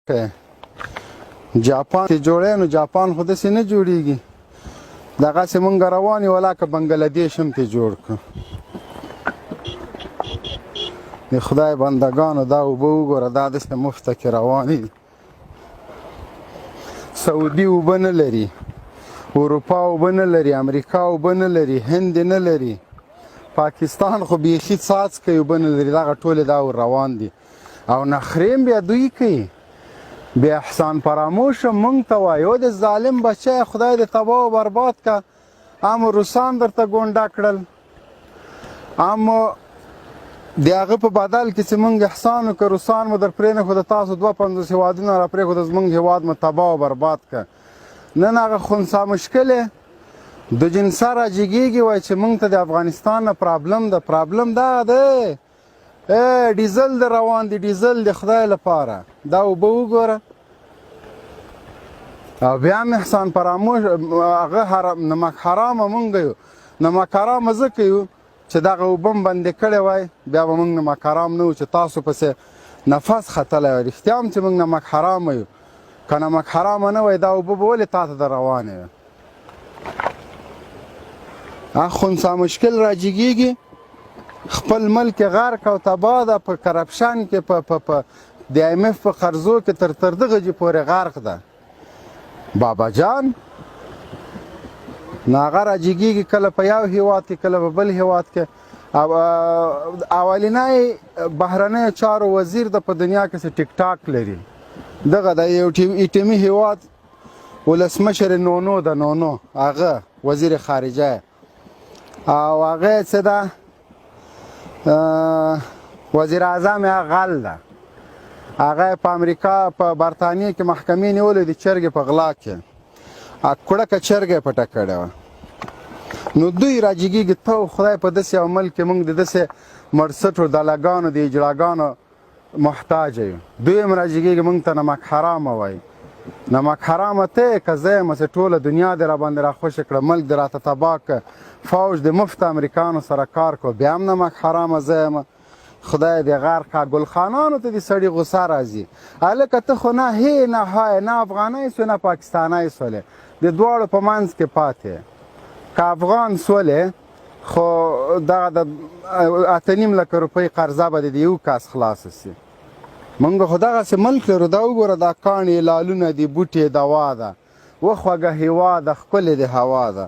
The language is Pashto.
جاپان چې جوړی نو جاپان خو داسې نه جوړېږي دغسې مونږ روان یو ولاکه بنګلادیش هم ترې جوړ کړو د خدای بندګانو دا اوبه وګوره دا داسې مفته کې روانې دي سعودي اوبه نه لري اروپا اوبه نه لري امریکا اوبه نه لري هند نه لري پاکستان خو بیخي څاڅکی اوبه نه لري دغه ټولې دا روان دي او نخرې هم بیا دوی کوي بیا احسان فراموش مونږ ته وایي او د ظالم بچی خدای دې تباه و برباد که امو روسان درته ګونډه کړل امو د هغه په بدل کې چې مونږ احسان وکړو روسان مو در پرېنښود تاسو 52 هېوادونه را پرېښود زمونږ هېواد مو تباه و برباد که نن هغه خنثی مشکل د جنسه راجګېږي وایي چې مونږ ته د افغانستان نه پرابلم ده پرابلم دا دی ډیزل د روان دي ډیزل د خدای لپاره دا اوبه وګوره او بیا هم احسان فراموش هغه نمک حرامه مونږ یو نمک حرامه ځکه یو چې دغه اوبه هم بندې کړې وای بیا به مونږ نمک حرام نه وو چې تاسو پسې نفس ختلی وای رښتیا هم چې مونږ نمک حرامه یو که نمک حرامه نه وای دا اوبه به ولې تا ته د روانې وې خنثی مشکل راجګېږي خپل ملک غرق او تباه ده په کرپشن کې په د IMF په قرضو کې تر دغه جې پورې غرق ده بابا جان نو هغه راجګېږي کله په یو هېواد کې کله په بل هېواد کې اولنی بهرنیو چارو وزیر د په دنیا کې څه ټیک ټاک لري دغه د یو ایټمي هېواد ولسمشر نونو ده نونو هغه وزیر خارجه او هغه څه ده وزیر اعظم یې غل ده هغه په امریکا په برطانیې کې محکمې نیولې دي چرګې په غلا کې کړکه چرګه پټه کړې وه نو دوی راجګېږي ته خدای په داسې یو ملک کې مونږ د داسې مرسټو دلګانو د اجراګانو محتاج یو دوی هم راجګېږي مونږ ته نمک حرامه وایي نمک حرامه ته که زه یم چې ټوله دنیا دې راباندې راخوشې کړه ملک دې راته تباه که فوج د مفت امریکانو سره کار کو بیا هم نمک حرامه زه یم خدای دې غرق که ګلخانانو ته دې سړي غوسه راځي هلکه ته خو نه هی نه های نه افغانی سوې نه پاکستانی سولې د دواړو په منځ کې پاتې که افغان سولې خو دغه د 8.5 لکه روپۍ قرضه به د یو کس خلاصه سي مونږ خو دغسې ملک لرو دا وګوره دا کاڼې لالونه دي بوټې دوا ده وخوږه هېوا ده ښکلې د هوا ده